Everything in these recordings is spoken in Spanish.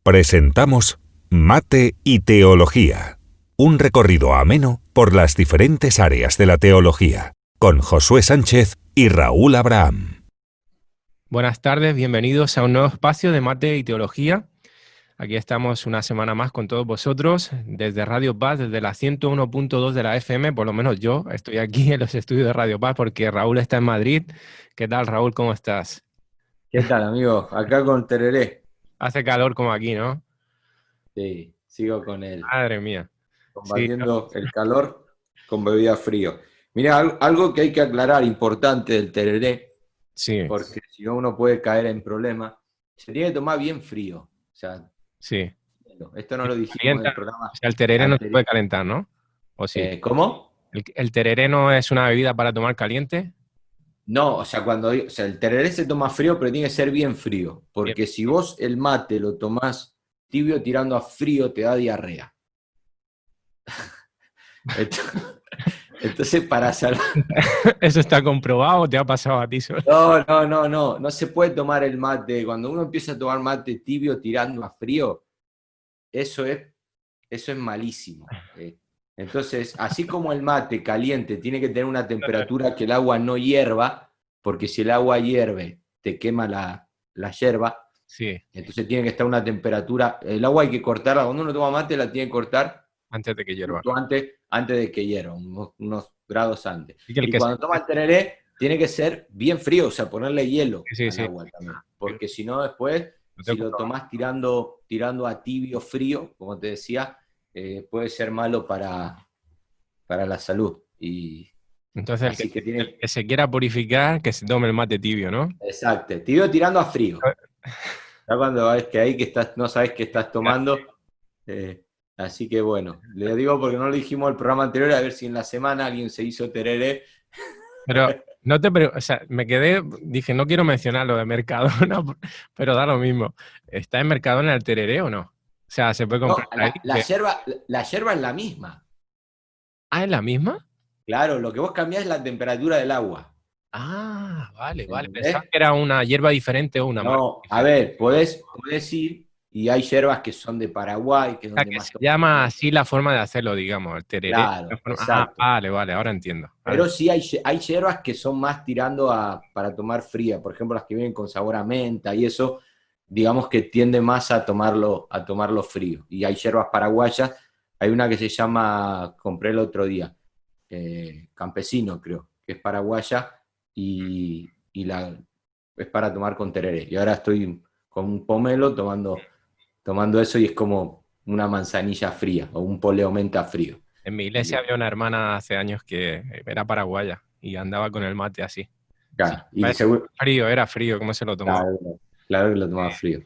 Presentamos Mate y Teología, un recorrido ameno por las diferentes áreas de la teología, con Josué Sánchez y Raúl Abraham. Buenas tardes, bienvenidos a un nuevo espacio de Mate y Teología. Aquí estamos una semana más con todos vosotros, desde Radio Paz, desde la 101.2 de la FM, por lo menos yo estoy aquí en los estudios de Radio Paz porque Raúl está en Madrid. ¿Qué tal, Raúl? ¿Cómo estás? ¿Qué tal, amigo? Acá con tereré. Hace calor como aquí, ¿no? Sí, sigo con él. Madre mía. Combatiendo el calor con bebida frío. Mira, algo que hay que aclarar, importante del tereré, Sí. porque si no uno puede caer en problemas, se tiene que tomar bien frío. O sea, Sí. esto no lo dijimos Calienta, en el programa. o sea, el tereré no se anterior. puede calentar, ¿no? ¿O sí? ¿Cómo? ¿El tereré no es una bebida para tomar caliente? No, o sea, el tereré se toma frío, pero tiene que ser bien frío. Porque Bien. si vos el mate lo tomás tibio tirando a frío, te da diarrea. Entonces, para salvar... ¿Eso está comprobado o te ha pasado a ti solo? No se puede tomar el mate. Cuando uno empieza a tomar mate tibio tirando a frío, eso es malísimo. Entonces, así como el mate caliente tiene que tener una temperatura que el agua no hierva, porque si el agua hierve, te quema la yerba, Sí, entonces tiene que estar una temperatura, el agua hay que cortarla, cuando uno toma mate la tiene que cortar antes de que hierva. justo antes de que hierva, unos grados antes. Y que el Y que cuando toma el tereré, tiene que ser bien frío, o sea, ponerle hielo Sí, al sí. agua también. Porque si no, después, Lo si tengo lo tomás tirando a tibio frío, como te decía, puede ser malo para la salud. Y Entonces, así que tiene... el que se quiera purificar, que se tome el mate tibio, ¿no? Exacto, tibio tirando a frío. Ya cuando ves que ahí que no sabes qué estás tomando. Así que bueno, le digo porque no lo dijimos el programa anterior, a ver si en la semana alguien se hizo tereré. Pero o sea, me quedé, dije, no quiero mencionar lo de Mercadona, pero da lo mismo. ¿Está en Mercadona el tereré o no? O sea, ¿se puede comprar No, ahí? la yerba es la misma. Ah, ¿es la misma? Claro, lo que vos cambiás es la temperatura del agua. Ah, vale. ¿Entendés? Pensaba que era una hierba diferente o una marca No, a diferente. ver, podés ir, y hay yerbas que son de Paraguay, que es O sea, donde que más se toman. llama así la forma de hacerlo, digamos, el tereré. Claro, Ah, exacto. vale, ahora entiendo. Pero sí hay yerbas que son más tirando para tomar fría, por ejemplo, las que vienen con sabor a menta y eso, digamos que tiende más a tomarlo frío. Y hay yerbas paraguayas, hay una que se llama, compré el otro día, Campesino creo, que es paraguaya y es para tomar con tereré. Y ahora estoy con un pomelo tomando eso y es como una manzanilla fría o un poleo menta frío. En mi iglesia había una hermana hace años que era paraguaya y andaba con el mate así. Sí, Claro, y seguro, era frío, ¿cómo se lo tomaba? claro que lo tomaba frío.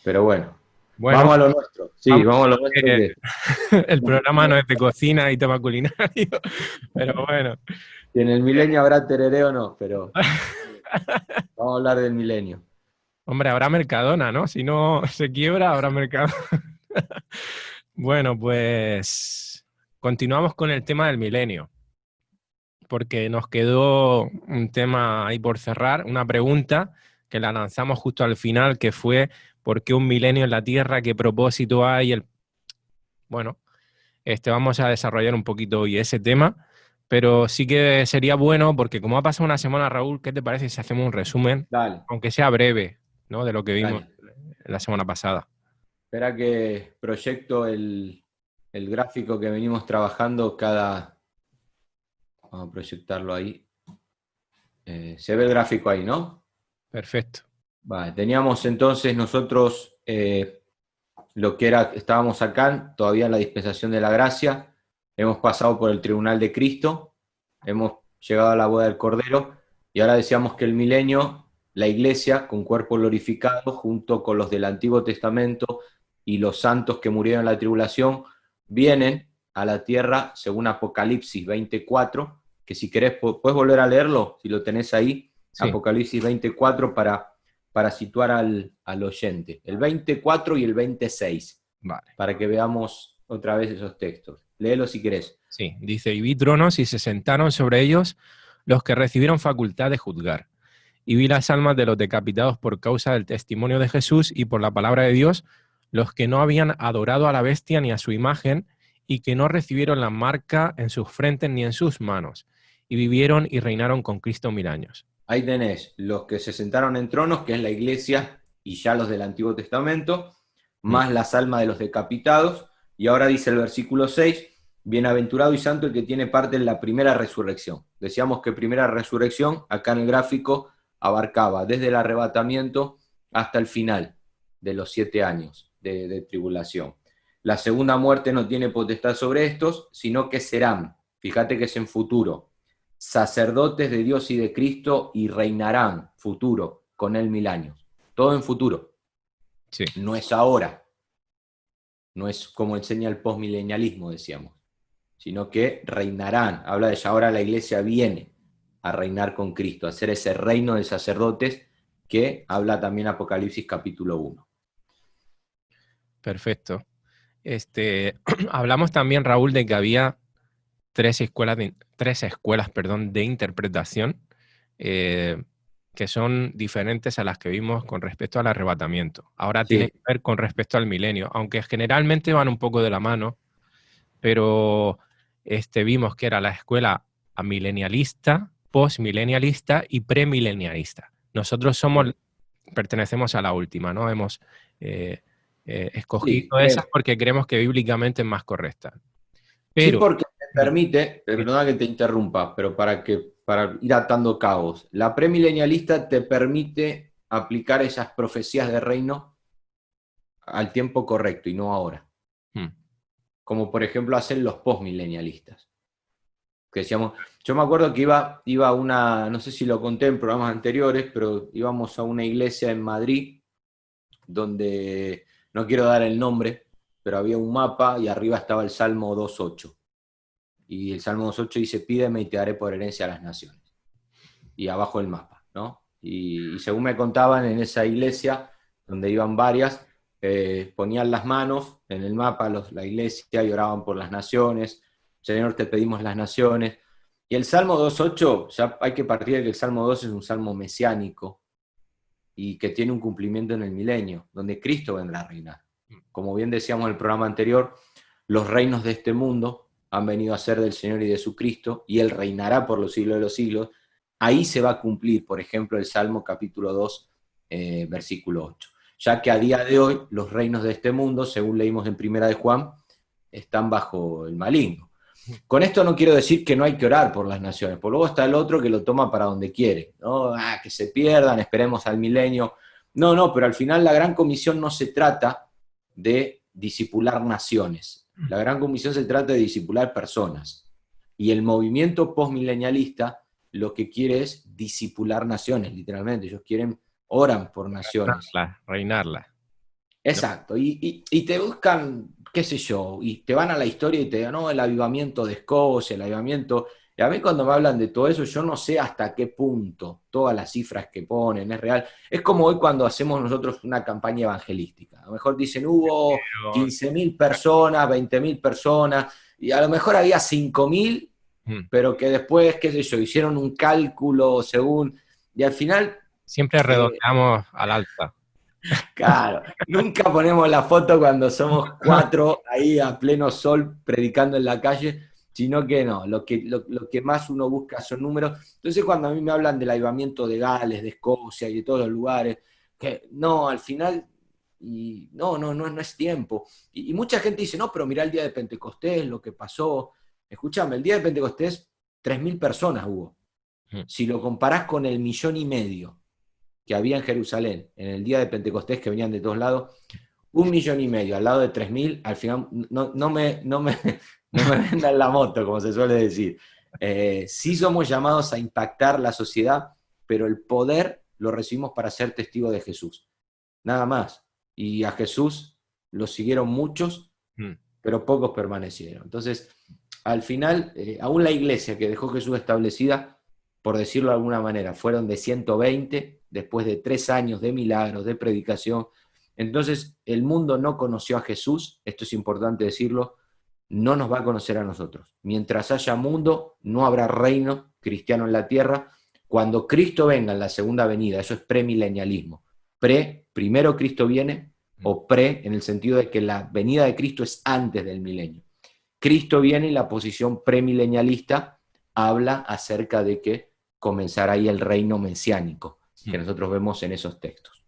Pero bueno, Bueno, vamos a lo nuestro. Sí, vamos a lo nuestro. el programa no es de cocina y tema culinario, pero bueno. Si en el milenio habrá tereré o no, pero vamos a hablar del milenio. Hombre, habrá Mercadona, ¿no? Si no se quiebra, habrá Mercadona. Bueno, pues continuamos con el tema del milenio, porque nos quedó un tema ahí por cerrar, una pregunta que la lanzamos justo al final, que fue ¿por qué un milenio en la Tierra? ¿Qué propósito hay? Bueno, vamos a desarrollar un poquito hoy ese tema, pero sí que sería bueno, porque como ha pasado una semana, Raúl, ¿qué te parece si hacemos un resumen, Dale, aunque sea breve, ¿no? De lo que vimos dale. la semana pasada. Espera que proyecto el gráfico que venimos trabajando Vamos a proyectarlo ahí. Se ve el gráfico ahí, ¿no? Perfecto. Vale, teníamos entonces nosotros lo que era, estábamos acá, todavía en la dispensación de la gracia, hemos pasado por el tribunal de Cristo, hemos llegado a la boda del Cordero, y ahora decíamos que el milenio, la iglesia, con cuerpo glorificado, junto con los del Antiguo Testamento y los santos que murieron en la tribulación, vienen a la tierra según Apocalipsis 24, que si querés, puedes volver a leerlo, si lo tenés ahí, sí. Apocalipsis 24 para situar al oyente. El 24 y el 26, vale, para que veamos otra vez esos textos. Léelo si querés. Sí, dice, y vi tronos y se sentaron sobre ellos los que recibieron facultad de juzgar. Y vi las almas de los decapitados por causa del testimonio de Jesús y por la palabra de Dios, los que no habían adorado a la bestia ni a su imagen, y que no recibieron la marca en sus frentes ni en sus manos, y vivieron y reinaron con Cristo 1000 años. Ahí tenés los que se sentaron en tronos, que es la iglesia y ya los del Antiguo Testamento, más las almas de los decapitados. Y ahora dice el versículo 6, bienaventurado y santo el que tiene parte en la primera resurrección. Decíamos que primera resurrección, acá en el gráfico, abarcaba desde el arrebatamiento hasta el final de los 7 años de tribulación. La segunda muerte no tiene potestad sobre estos, sino que serán, fíjate que es en futuro, sacerdotes de Dios y de Cristo y reinarán, futuro, con él 1000 años. Todo en futuro. Sí. No es ahora. No es como enseña el postmilenialismo, decíamos, sino que reinarán. Habla de ya ahora la iglesia viene a reinar con Cristo, a hacer ese reino de sacerdotes que habla también Apocalipsis capítulo 1. Perfecto. Hablamos también, Raúl, de que había tres escuelas de interpretación que son diferentes a las que vimos con respecto al arrebatamiento. Ahora tiene que ver con respecto al milenio, aunque generalmente van un poco de la mano, pero vimos que era la escuela amilenialista, postmilenialista y premilenialista. Nosotros pertenecemos a la última, ¿no? Hemos escogido esas porque creemos que bíblicamente es más correcta. Pero, sí, porque te permite, perdona que te interrumpa, pero para ir atando cabos, la premilenialista te permite aplicar esas profecías de reino al tiempo correcto y no ahora. Como por ejemplo hacen los postmilenialistas. Que decíamos, yo me acuerdo que iba a una, no sé si lo conté en programas anteriores, pero íbamos a una iglesia en Madrid, donde, no quiero dar el nombre, pero había un mapa y arriba estaba el Salmo 2.8. Y el Salmo 2.8 dice, pídeme y te daré por herencia a las naciones. Y abajo el mapa, ¿no? Y según me contaban, en esa iglesia, donde iban varias, ponían las manos en el mapa, la iglesia, y oraban por las naciones. Señor, te pedimos las naciones. Y el Salmo 2.8, ya hay que partir de que el Salmo 2 es un salmo mesiánico y que tiene un cumplimiento en el milenio, donde Cristo vendrá a reinar. Como bien decíamos en el programa anterior, los reinos de este mundo han venido a ser del Señor y de su Cristo, y Él reinará por los siglos de los siglos. Ahí se va a cumplir, por ejemplo, el Salmo capítulo 2, versículo 8. Ya que a día de hoy los reinos de este mundo, según leímos en Primera de Juan, están bajo el maligno. Con esto no quiero decir que no hay que orar por las naciones, por luego está el otro que lo toma para donde quiere, ¿no? Que se pierdan, esperemos al milenio. No, pero al final la gran comisión no se trata de discipular naciones. La gran comisión se trata de discipular personas. Y el movimiento postmilenialista lo que quiere es discipular naciones, literalmente. Ellos oran por naciones. Reinarla. Exacto. Y te buscan, qué sé yo, y te van a la historia y te digan, no, el avivamiento de Escocia, el avivamiento. Y a mí cuando me hablan de todo eso, yo no sé hasta qué punto todas las cifras que ponen es real. Es como hoy cuando hacemos nosotros una campaña evangelística. A lo mejor dicen, hubo 15.000 personas, 20.000 personas, y a lo mejor había 5.000, pero que después, qué sé yo, hicieron un cálculo según... Y al final... Siempre redondeamos al alza. Claro, nunca ponemos la foto cuando somos 4 ahí a pleno sol predicando en la calle, sino que no, lo que más uno busca son números. Entonces cuando a mí me hablan del avivamiento de Gales, de Escocia y de todos los lugares, que no, al final, y no es tiempo. Y mucha gente dice, no, pero mirá el día de Pentecostés, lo que pasó. Escúchame, el día de Pentecostés, 3.000 personas hubo. Si lo comparás con el 1,5 millones que había en Jerusalén en el día de Pentecostés, que venían de todos lados, 1,5 millones al lado de 3.000, al final no me vendan la moto, como se suele decir. Sí somos llamados a impactar la sociedad, pero el poder lo recibimos para ser testigos de Jesús. Nada más. Y a Jesús lo siguieron muchos, pero pocos permanecieron. Entonces, al final, aún la iglesia que dejó Jesús establecida, por decirlo de alguna manera, fueron de 120, después de 3 años de milagros, de predicación. Entonces, el mundo no conoció a Jesús, esto es importante decirlo, no nos va a conocer a nosotros. Mientras haya mundo, no habrá reino cristiano en la tierra. Cuando Cristo venga en la segunda venida, eso es premilenialismo. Primero Cristo viene, o pre, en el sentido de que la venida de Cristo es antes del milenio. Cristo viene y la posición premilenialista habla acerca de que comenzará ahí el reino mesiánico, que nosotros vemos en esos textos.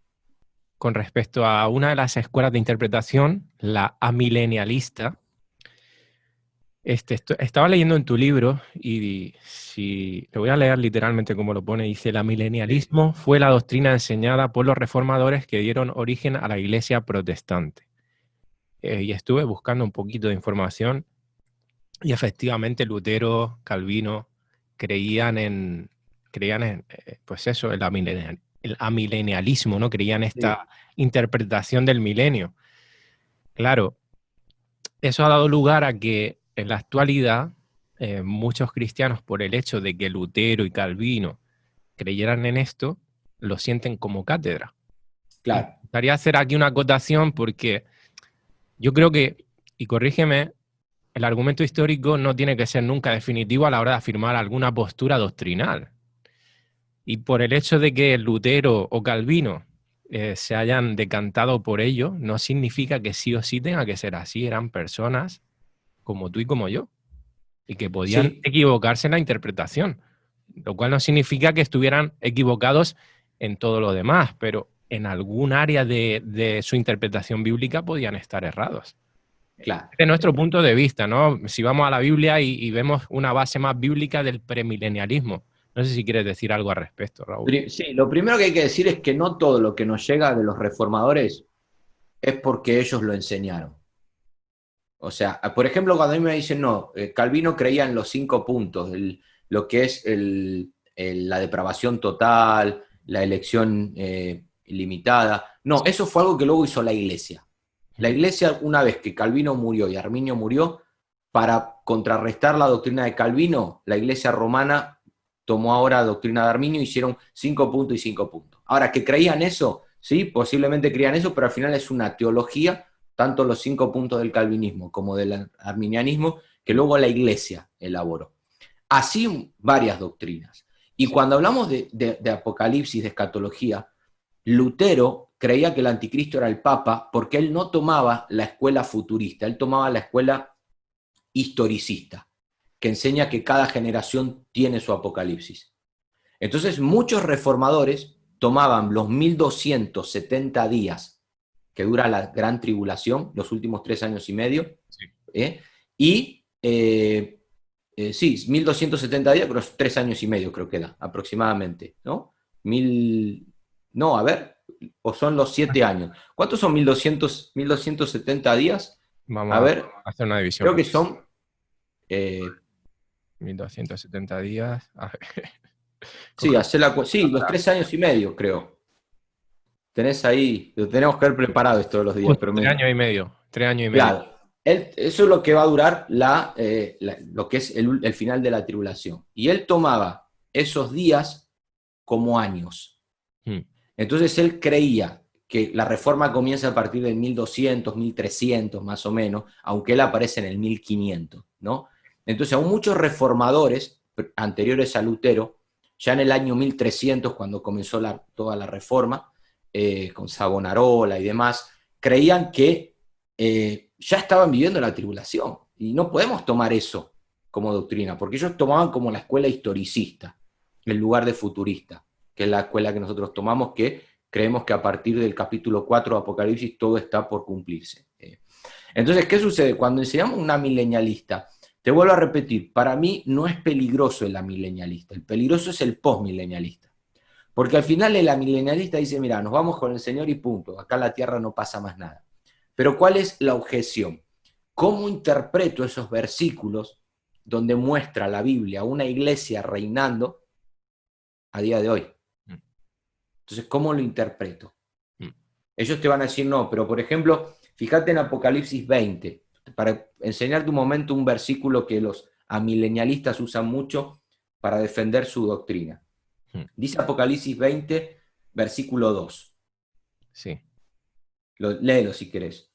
Con respecto a una de las escuelas de interpretación, la amilenialista, estaba leyendo en tu libro y si lo voy a leer literalmente como lo pone, dice: el amilenialismo fue la doctrina enseñada por los reformadores que dieron origen a la Iglesia protestante. Y estuve buscando un poquito de información y efectivamente Lutero, Calvino creían en pues eso, el amilenialismo, ¿no? Creían esta interpretación del milenio. Claro, eso ha dado lugar a que en la actualidad muchos cristianos, por el hecho de que Lutero y Calvino creyeran en esto, lo sienten como cátedra. Claro. Me gustaría hacer aquí una acotación porque yo creo que, y corrígeme, el argumento histórico no tiene que ser nunca definitivo a la hora de afirmar alguna postura doctrinal. Y por el hecho de que Lutero o Calvino se hayan decantado por ello, no significa que sí o sí tenga que ser así. Eran personas como tú y como yo, y que podían equivocarse en la interpretación, lo cual no significa que estuvieran equivocados en todo lo demás, pero en algún área de su interpretación bíblica podían estar errados. Claro. De nuestro punto de vista, ¿no? Si vamos a la Biblia y vemos una base más bíblica del premilenialismo. No sé si quieres decir algo al respecto, Raúl. Sí, lo primero que hay que decir es que no todo lo que nos llega de los reformadores es porque ellos lo enseñaron. O sea, por ejemplo, cuando a mí me dicen, no, Calvino creía en los 5 puntos, lo que es la depravación total, la elección ilimitada. No, eso fue algo que luego hizo la Iglesia. La Iglesia, una vez que Calvino murió y Arminio murió, para contrarrestar la doctrina de Calvino, la Iglesia romana tomó ahora la doctrina de Arminio y hicieron 5 puntos y 5 puntos. Ahora, que creían eso, sí, posiblemente creían eso, pero al final es una teología, tanto los 5 puntos del calvinismo como del arminianismo, que luego la Iglesia elaboró. Así varias doctrinas. Y cuando hablamos de Apocalipsis, de escatología, Lutero creía que el anticristo era el Papa porque él no tomaba la escuela futurista, él tomaba la escuela historicista, que enseña que cada generación tiene su apocalipsis. Entonces muchos reformadores tomaban los 1270 días que dura la gran tribulación, los últimos 3 años y medio, sí. Sí, 1270 días, pero 3 años y medio creo que da, aproximadamente, ¿no? No, a ver, o son los 7 años. ¿Cuántos son 1270 días? Vamos a ver, a hacer una división. Creo que son 1270 días. A ver. Sí, los 3 años y medio, creo. Tenés ahí, lo tenemos que haber preparado esto todos los días. Pero 3 años y medio. 3 años y medio. Claro, eso es lo que va a durar lo que es el final de la tribulación. Y él tomaba esos días como años. Entonces él creía que la reforma comienza a partir del 1200, 1300 más o menos, aunque él aparece en el 1500, ¿no? Entonces aún muchos reformadores anteriores a Lutero, ya en el año 1300, cuando comenzó toda la reforma, con Savonarola y demás, creían que ya estaban viviendo la tribulación. Y no podemos tomar eso como doctrina, porque ellos tomaban como la escuela historicista, en lugar de futurista, que es la escuela que nosotros tomamos, que creemos que a partir del capítulo 4 de Apocalipsis todo está por cumplirse. Entonces, ¿qué sucede? Cuando enseñamos una milenialista, te vuelvo a repetir, para mí no es peligroso el amilenialista, el peligroso es el postmilenialista. Porque al final el amilenialista dice, mira, nos vamos con el Señor y punto, acá en la tierra no pasa más nada. Pero ¿cuál es la objeción? ¿Cómo interpreto esos versículos donde muestra la Biblia una iglesia reinando a día de hoy? Entonces, ¿cómo lo interpreto? Ellos te van a decir no, pero por ejemplo, fíjate en Apocalipsis 20, para enseñarte un momento un versículo que los amilenialistas usan mucho para defender su doctrina. Dice Apocalipsis 20, versículo 2. Sí. Léelo si querés.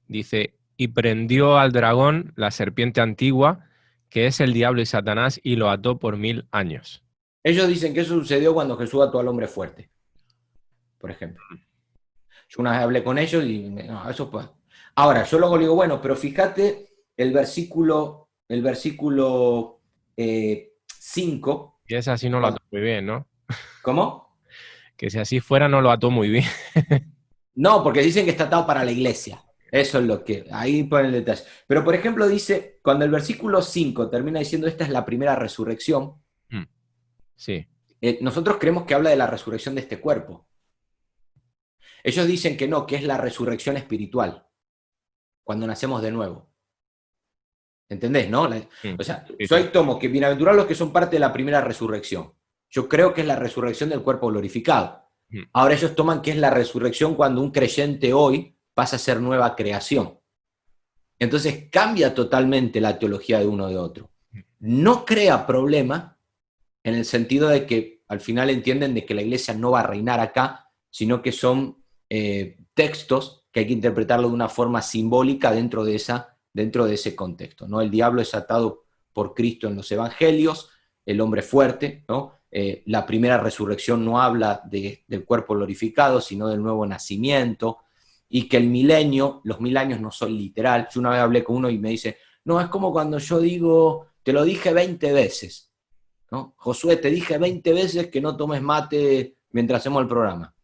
Dice, y prendió al dragón, la serpiente antigua, que es el diablo y Satanás, y lo ató por 1000 años. Ellos dicen que eso sucedió cuando Jesús ató al hombre fuerte, por ejemplo. Yo una vez hablé con ellos y no, eso pues. Ahora, yo luego digo, bueno, pero fíjate el versículo 5. Y ese así no lo ató muy bien, ¿no? ¿Cómo? Que si así fuera no lo ató muy bien. No, porque dicen que está atado para la iglesia. Eso es lo que, ahí pone el detalle. Pero, por ejemplo, dice, cuando el versículo 5 termina diciendo esta es la primera resurrección, Sí. nosotros creemos que habla de la resurrección de este cuerpo. Ellos dicen que no, que es la resurrección espiritual, cuando nacemos de nuevo. ¿Entendés, no? O sea, Sí, yo sí. ahí tomo que bienaventurados los que son parte de la primera resurrección. Yo creo que es la resurrección del cuerpo glorificado. Ahora ellos toman que es la resurrección cuando un creyente hoy pasa a ser nueva creación. Entonces cambia totalmente la teología de uno de otro. No crea problema en el sentido de que al final entienden de que la iglesia no va a reinar acá, sino que son textos que hay que interpretarlo de una forma simbólica dentro de ese contexto, ¿no? El diablo es atado por Cristo en los evangelios, el hombre fuerte, ¿no? La primera resurrección no habla del cuerpo glorificado, sino del nuevo nacimiento, y que los 1000 años no son literal. Yo una vez hablé con uno y me dice, no, es como cuando yo digo, te lo dije 20 veces, ¿no? Josué, te dije 20 veces que no tomes mate mientras hacemos el programa.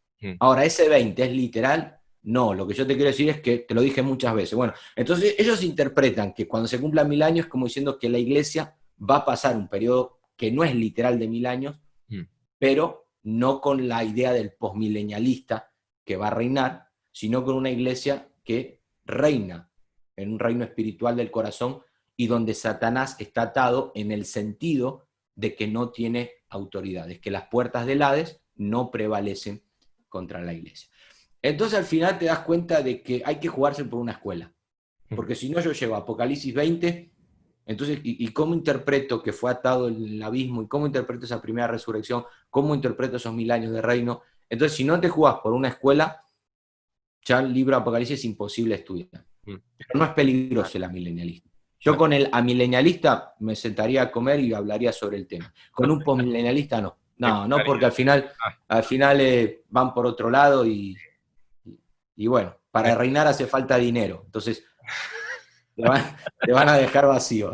Ahora, ¿ese 20 es literal? No, lo que yo te quiero decir es que te lo dije muchas veces. Bueno, entonces ellos interpretan que cuando se cumplan 1000 años, como diciendo que la iglesia va a pasar un periodo que no es literal de 1000 años, pero no con la idea del posmilenialista que va a reinar, sino con una iglesia que reina en un reino espiritual del corazón y donde Satanás está atado en el sentido de que no tiene autoridad, es que las puertas del Hades no prevalecen contra la iglesia. Entonces al final te das cuenta de que hay que jugarse por una escuela, porque si no yo llego a Apocalipsis 20, entonces, ¿y cómo interpreto que fue atado el abismo? ¿Y cómo interpreto esa primera resurrección? ¿Cómo interpreto esos 1000 años de reino? Entonces, si no te jugás por una escuela, ya el libro de Apocalipsis es imposible estudiar. Pero no es peligroso el amilenialista. Yo con el amilenialista me sentaría a comer y hablaría sobre el tema. Con un postmilenialista no. No, porque al final van por otro lado y bueno, para reinar hace falta dinero. Entonces, te van a dejar vacío.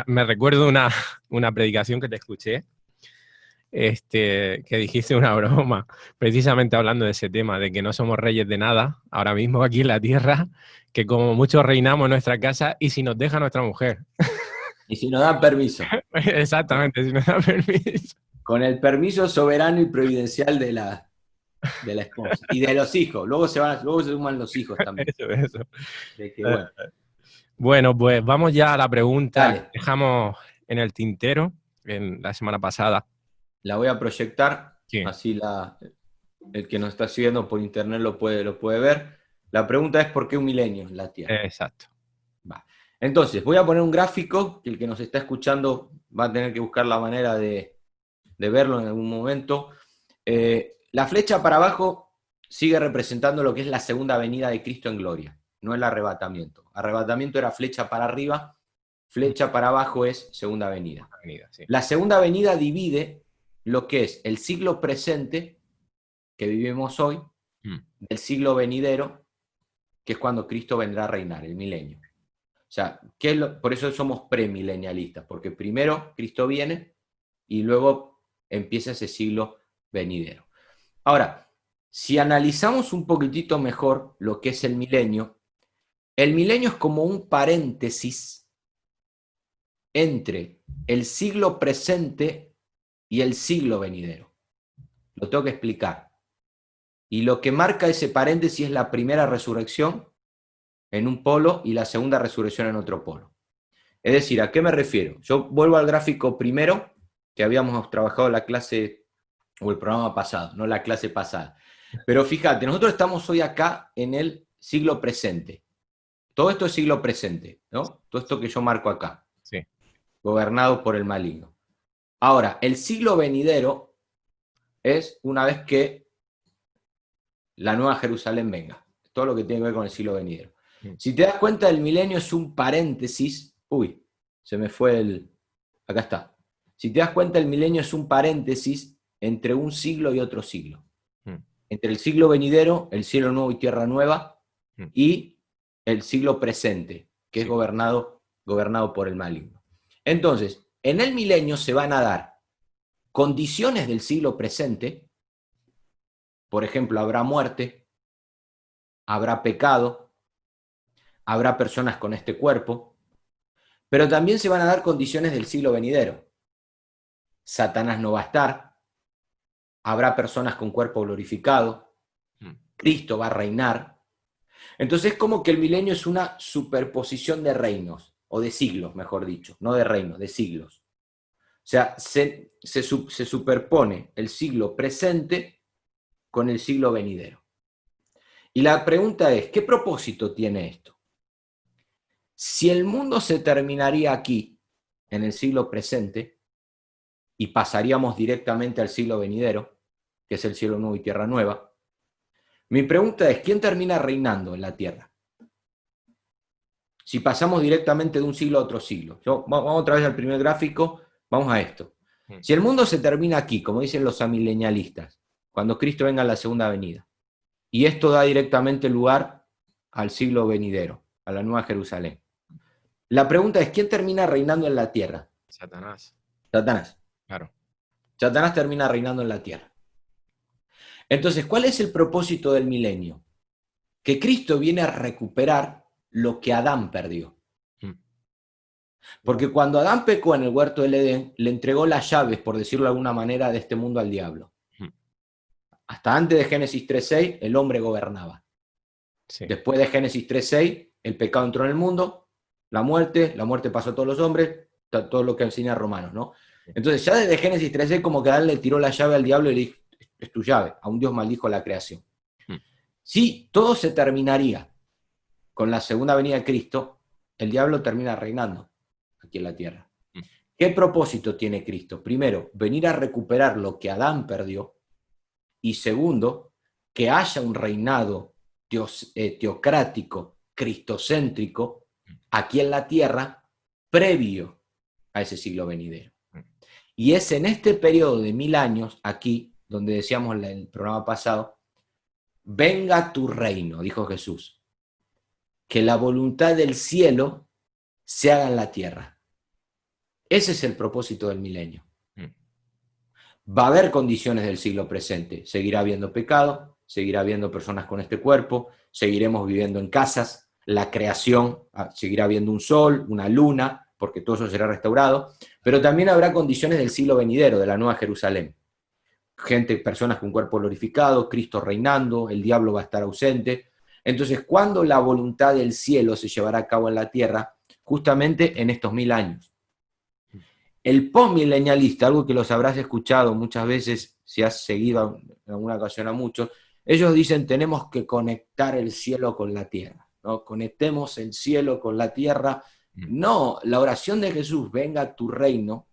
Me recuerdo una predicación que te escuché, que dijiste una broma, precisamente hablando de ese tema, de que no somos reyes de nada, ahora mismo aquí en la tierra, que como mucho reinamos en nuestra casa y si nos deja nuestra mujer. Y si nos dan permiso. Exactamente, si nos dan permiso. Con el permiso soberano y providencial de la esposa. Y de los hijos. Luego se suman los hijos también. Eso. De que, bueno. Bueno, pues vamos ya a la pregunta Dale. que dejamos en el tintero en la semana pasada. La voy a proyectar, Sí. así el que nos está siguiendo por internet lo puede ver. La pregunta es ¿por qué un milenio en la Tierra? Exacto. Va. Entonces, voy a poner un gráfico, que el que nos está escuchando va a tener que buscar la manera de verlo en algún momento. La flecha para abajo sigue representando lo que es la segunda venida de Cristo en gloria, no el arrebatamiento. Arrebatamiento era flecha para arriba, flecha para abajo es segunda venida. Sí. La segunda venida divide lo que es el siglo presente, que vivimos hoy, del siglo venidero, que es cuando Cristo vendrá a reinar, el milenio. O sea, por eso somos premilenialistas, porque primero Cristo viene y luego empieza ese siglo venidero. Ahora, si analizamos un poquitito mejor lo que es el milenio es como un paréntesis entre el siglo presente y el siglo venidero. Lo tengo que explicar. Y lo que marca ese paréntesis es la primera resurrección en un polo y la segunda resurrección en otro polo. Es decir, ¿a qué me refiero? Yo vuelvo al gráfico primero que habíamos trabajado en la clase o el programa pasado, no la clase pasada. Pero fíjate, nosotros estamos hoy acá en el siglo presente. Todo esto es siglo presente, ¿no? Todo esto que yo marco acá. Sí. Gobernado por el maligno. Ahora, el siglo venidero es una vez que la nueva Jerusalén venga. Todo lo que tiene que ver con el siglo venidero. Si te das cuenta, el milenio es un paréntesis. Uy, se me fue acá está. Si te das cuenta, el milenio es un paréntesis entre un siglo y otro siglo. entre el siglo venidero, el cielo nuevo y tierra nueva, y el siglo presente, que es gobernado por el maligno. Entonces, en el milenio se van a dar condiciones del siglo presente. Por ejemplo, habrá muerte, habrá pecado, habrá personas con este cuerpo, pero también se van a dar condiciones del siglo venidero. Satanás no va a estar, habrá personas con cuerpo glorificado, Cristo va a reinar. Entonces es como que el milenio es una superposición de reinos, o de siglos, mejor dicho, no de reinos, de siglos. O sea, se superpone el siglo presente con el siglo venidero. Y la pregunta es, ¿qué propósito tiene esto? Si el mundo se terminaría aquí, en el siglo presente, y pasaríamos directamente al siglo venidero, que es el cielo nuevo y tierra nueva, mi pregunta es, ¿quién termina reinando en la tierra? Si pasamos directamente de un siglo a otro siglo. Vamos otra vez al primer gráfico, vamos a esto. Si el mundo se termina aquí, como dicen los amilenialistas, cuando Cristo venga a la segunda venida, y esto da directamente lugar al siglo venidero, a la Nueva Jerusalén. La pregunta es, ¿quién termina reinando en la tierra? Satanás. Satanás. Claro. Satanás termina reinando en la tierra. Entonces, ¿cuál es el propósito del milenio? Que Cristo viene a recuperar lo que Adán perdió. Porque cuando Adán pecó en el huerto del Edén, le entregó las llaves, por decirlo de alguna manera, de este mundo al diablo. Hasta antes de Génesis 3.6, el hombre gobernaba. Sí. Después de Génesis 3.6, el pecado entró en el mundo, la muerte pasó a todos los hombres, todo lo que enseña Romanos, ¿no? Entonces, ya desde Génesis 3.6, como que Adán le tiró la llave al diablo y le dijo, es tu llave, a un Dios maldijo la creación. Si todo se terminaría con la segunda venida de Cristo, el diablo termina reinando aquí en la tierra. ¿Qué propósito tiene Cristo? Primero, venir a recuperar lo que Adán perdió, y segundo, que haya un reinado teocrático, cristocéntrico, aquí en la tierra, previo a ese siglo venidero. Y es en este periodo de 1000 años, aquí, donde decíamos en el programa pasado, venga tu reino, dijo Jesús, que la voluntad del cielo se haga en la tierra. Ese es el propósito del milenio. Va a haber condiciones del siglo presente, seguirá habiendo pecado, seguirá habiendo personas con este cuerpo, seguiremos viviendo en casas, la creación, seguirá habiendo un sol, una luna, porque todo eso será restaurado, pero también habrá condiciones del siglo venidero, de la Nueva Jerusalén. Personas con cuerpo glorificado, Cristo reinando, el diablo va a estar ausente. Entonces, ¿cuándo la voluntad del cielo se llevará a cabo en la tierra? Justamente en estos 1000 años. El postmilenialista, algo que los habrás escuchado muchas veces, si has seguido en alguna ocasión a muchos, ellos dicen tenemos que conectar el cielo con la tierra, ¿no? Conectemos el cielo con la tierra. No, la oración de Jesús, venga tu reino,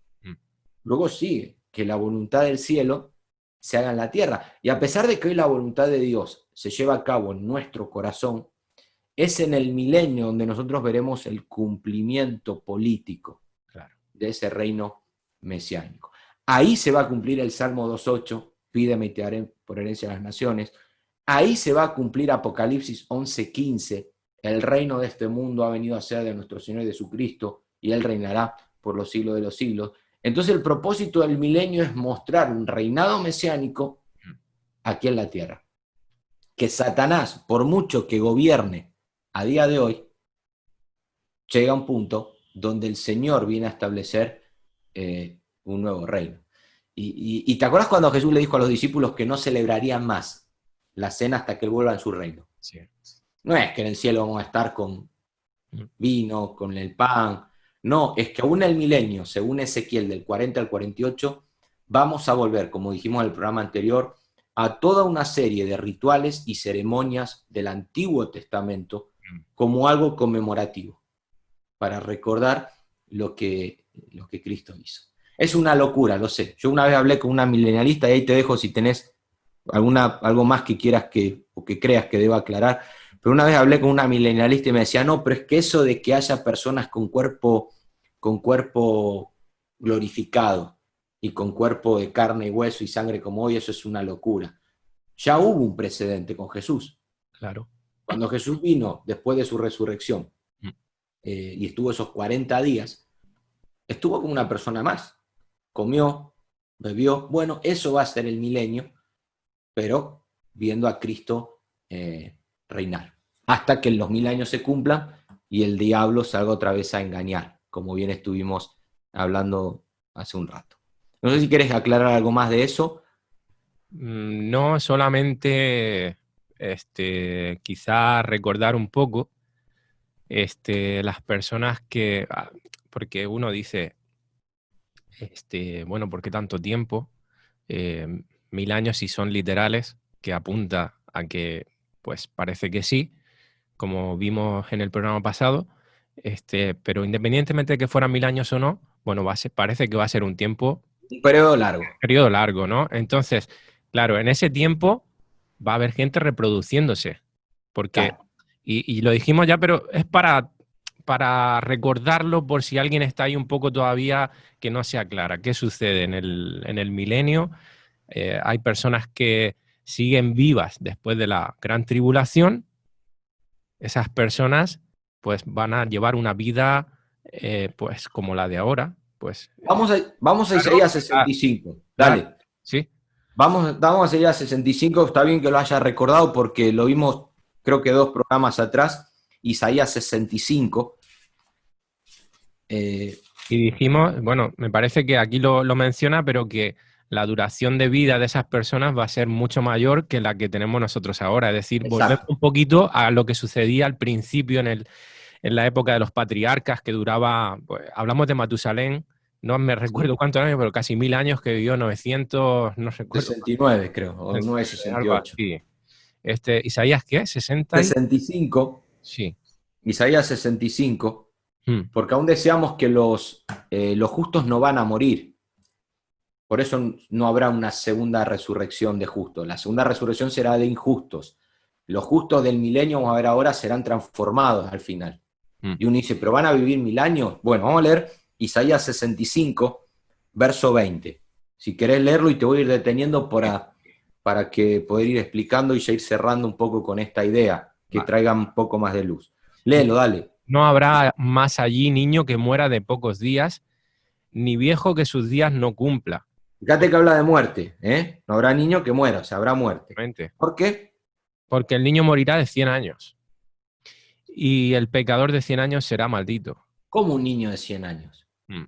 luego sigue, que la voluntad del cielo se haga en la tierra. Y a pesar de que hoy la voluntad de Dios se lleva a cabo en nuestro corazón, es en el milenio donde nosotros veremos el cumplimiento político de ese reino mesiánico. Ahí se va a cumplir el Salmo 2.8, pídeme y te haré por herencia a las naciones. Ahí se va a cumplir Apocalipsis 11.15, el reino de este mundo ha venido a ser de nuestro Señor Jesucristo y Él reinará por los siglos de los siglos. Entonces el propósito del milenio es mostrar un reinado mesiánico aquí en la tierra. Que Satanás, por mucho que gobierne a día de hoy, llega a un punto donde el Señor viene a establecer un nuevo reino. Y ¿te acuerdas cuando Jesús le dijo a los discípulos que no celebrarían más la cena hasta que Él vuelva en su reino? Sí. No es que en el cielo vamos a estar con vino, con el pan. No, es que aún el milenio, según Ezequiel del 40 al 48, vamos a volver, como dijimos en el programa anterior, a toda una serie de rituales y ceremonias del Antiguo Testamento como algo conmemorativo, para recordar lo que Cristo hizo. Es una locura, lo sé. Yo una vez hablé con una milenialista, y ahí te dejo si tenés algo más que quieras o que creas que deba aclarar, pero una vez hablé con una milenialista y me decía, no, pero es que eso de que haya personas con cuerpo glorificado y con cuerpo de carne y hueso y sangre como hoy, eso es una locura. Ya hubo un precedente con Jesús. Claro. Cuando Jesús vino después de su resurrección y estuvo esos 40 días, estuvo como una persona más. Comió, bebió. Bueno, eso va a ser el milenio, pero viendo a Cristo reinar. Hasta que los 1000 años se cumplan y el diablo salga otra vez a engañar, como bien estuvimos hablando hace un rato. No sé si quieres aclarar algo más de eso. No, solamente quizá recordar un poco las personas que, porque uno dice, bueno, ¿por qué tanto tiempo? 1000 años si son literales, que apunta a que, pues parece que sí, como vimos en el programa pasado, pero independientemente de que fueran 1000 años o no, bueno, parece que va a ser un Un periodo largo. periodo largo, ¿no? Entonces, claro, en ese tiempo va a haber gente reproduciéndose, porque, Claro. y lo dijimos ya, pero es para recordarlo por si alguien está ahí un poco todavía que no se aclara. ¿Qué sucede en el milenio? Hay personas que siguen vivas después de la gran tribulación. Esas personas pues van a llevar una vida pues como la de ahora. Pues, Vamos a claro, Isaías 65. claro, Dale. sí. Vamos a Isaías 65. Está bien que lo haya recordado porque lo vimos creo que 2 programas atrás. Isaías 65. Y dijimos, bueno, me parece que aquí lo menciona, pero que la duración de vida de esas personas va a ser mucho mayor que la que tenemos nosotros ahora. Es decir, volvemos Exacto. un poquito a lo que sucedía al principio en la época de los patriarcas, que duraba, pues, hablamos de Matusalén, no me recuerdo cuántos años, pero casi 1000 años, que vivió 900, no recuerdo. 69 creo, o 968. Algo así. ¿Isaías qué? 60 y... 65. Sí. Isaías 65. Mm, Porque aún deseamos que los justos no van a morir. Por eso no habrá una segunda resurrección de justos. La segunda resurrección será de injustos. Los justos del milenio, vamos a ver ahora, serán transformados al final. mm. Y uno dice, ¿pero van a vivir 1000 años? Bueno, vamos a leer Isaías 65, verso 20. Si querés leerlo y te voy a ir deteniendo para que poder ir explicando y ya ir cerrando un poco con esta idea, que Vale. traiga un poco más de luz. Léelo, dale. No habrá más allí niño que muera de pocos días, ni viejo que sus días no cumpla. Fíjate que habla de muerte, ¿eh? No habrá niño que muera, o sea, habrá muerte. Obviamente. ¿Por qué? Porque el niño morirá de 100 años. Y el pecador de 100 años será maldito. Como un niño de 100 años. Mm,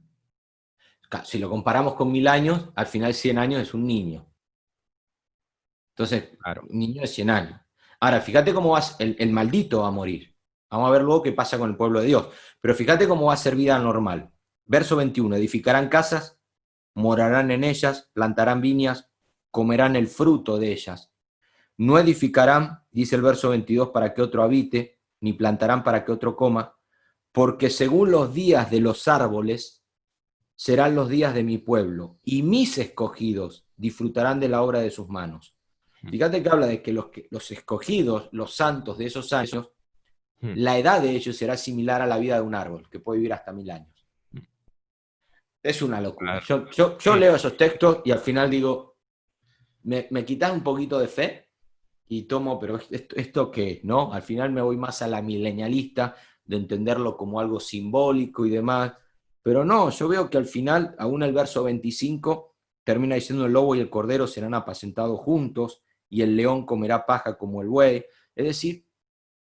Si lo comparamos con 1000 años, al final 100 años es un niño. Entonces, claro. un niño de 100 años. Ahora, fíjate cómo el maldito va a morir. Vamos a ver luego qué pasa con el pueblo de Dios. Pero fíjate cómo va a ser vida normal. Verso 21, edificarán casas, morarán en ellas, plantarán viñas, comerán el fruto de ellas. No edificarán, dice el verso 22, para que otro habite, ni plantarán para que otro coma, porque según los días de los árboles serán los días de mi pueblo, y mis escogidos disfrutarán de la obra de sus manos. Fíjate que habla de que los escogidos, los santos de esos años, la edad de ellos será similar a la vida de un árbol, que puede vivir hasta 1000 años. Es una locura. Claro. Yo leo esos textos y al final digo, me quitas un poquito de fe y tomo, pero ¿esto qué? ¿No? Al final me voy más a la milenialista, de entenderlo como algo simbólico y demás. Pero no, yo veo que al final, aún el verso 25, termina diciendo el lobo y el cordero serán apacentados juntos y el león comerá paja como el buey. Es decir,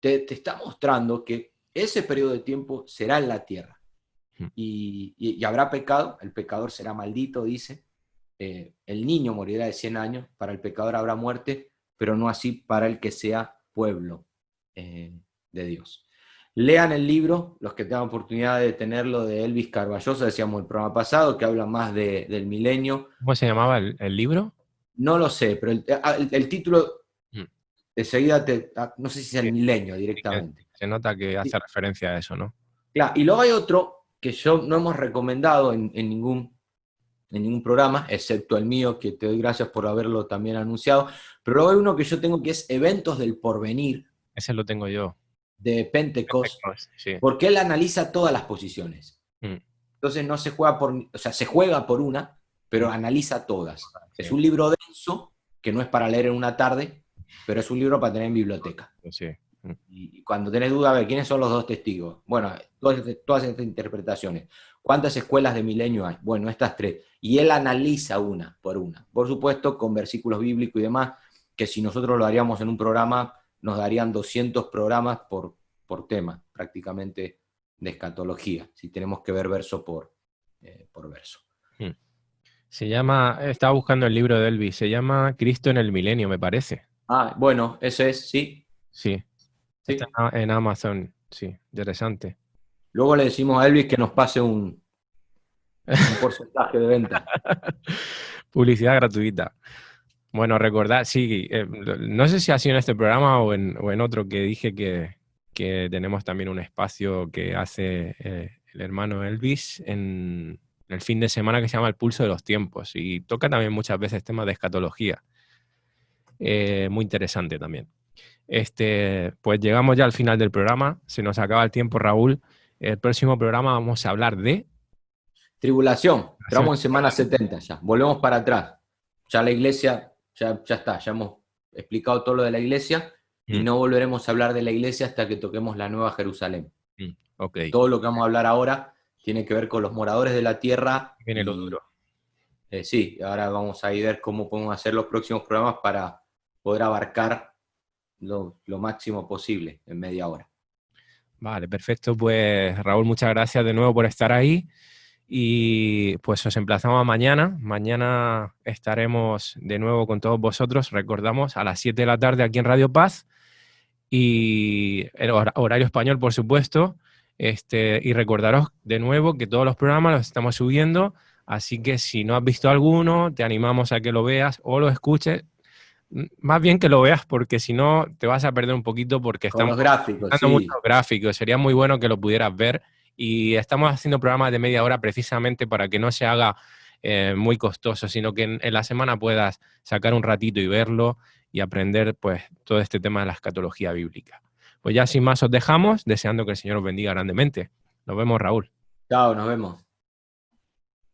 te está mostrando que ese periodo de tiempo será en la tierra. Y habrá pecado, el pecador será maldito, dice. El niño morirá de 100 años, para el pecador habrá muerte, pero no así para el que sea pueblo de Dios. Lean el libro, los que tengan oportunidad de tenerlo, de Elvis Carballosa, decíamos el programa pasado, que habla más del milenio. ¿Cómo se llamaba el libro? No lo sé, pero el título enseguida no sé si es el milenio directamente. Se nota que hace referencia a eso, ¿no? Claro, y luego hay otro que yo no hemos recomendado en ningún programa, excepto el mío, que te doy gracias por haberlo también anunciado, pero luego hay uno que yo tengo que es Eventos del Porvenir. Ese lo tengo yo. De Pentecost, sí. Porque él analiza todas las posiciones. Entonces no se juega se juega por una, pero analiza todas. Sí. Es un libro denso que no es para leer en una tarde, pero es un libro para tener en biblioteca. Sí. Y cuando tenés duda, a ver, ¿quiénes son los dos testigos? Bueno, todas estas interpretaciones. ¿Cuántas escuelas de milenio hay? Bueno, estas 3. Y él analiza una por una. Por supuesto, con versículos bíblicos y demás, que si nosotros lo haríamos en un programa, nos darían 200 programas por tema, prácticamente, de escatología, si tenemos que ver verso por verso. Se llama, estaba buscando el libro de Elvis, se llama Cristo en el Milenio, me parece. Bueno, ese es, sí. Sí. Sí. Está en Amazon, sí, interesante. Luego le decimos a Elvis que nos pase un porcentaje de venta. Publicidad gratuita. Bueno, recordad, sí, no sé si ha sido en este programa o en otro que dije que tenemos también un espacio que hace el hermano Elvis en el fin de semana que se llama El Pulso de los Tiempos y toca también muchas veces temas de escatología. Muy interesante también. Pues llegamos ya al final del programa, se nos acaba el tiempo, Raúl. El próximo programa vamos a hablar de... Tribulación, entramos en semana 70 ya, volvemos para atrás. Ya la iglesia, ya está, ya hemos explicado todo lo de la iglesia y no volveremos a hablar de la iglesia hasta que toquemos la Nueva Jerusalén. Okay. Todo lo que vamos a hablar ahora tiene que ver con los moradores de la tierra. Viene lo duro. Sí, ahora vamos a ver cómo podemos hacer los próximos programas para poder abarcar lo máximo posible en media hora. Vale, perfecto. Pues Raúl, muchas gracias de nuevo por estar ahí y pues os emplazamos a mañana. Mañana estaremos de nuevo con todos vosotros, recordamos, a las 7 de la tarde aquí en Radio Paz y el horario español, por supuesto. Y recordaros de nuevo que todos los programas los estamos subiendo, así que si no has visto alguno, te animamos a que lo veas o lo escuches. Más bien que lo veas, porque si no te vas a perder un poquito porque Con estamos los gráficos, sí. muchos gráficos. Sería muy bueno que lo pudieras ver y estamos haciendo programas de media hora precisamente para que no se haga muy costoso, sino que en la semana puedas sacar un ratito y verlo y aprender pues todo este tema de la escatología bíblica. Pues ya sin más os dejamos, deseando que el Señor os bendiga grandemente. Nos vemos, Raúl. Chao, nos vemos.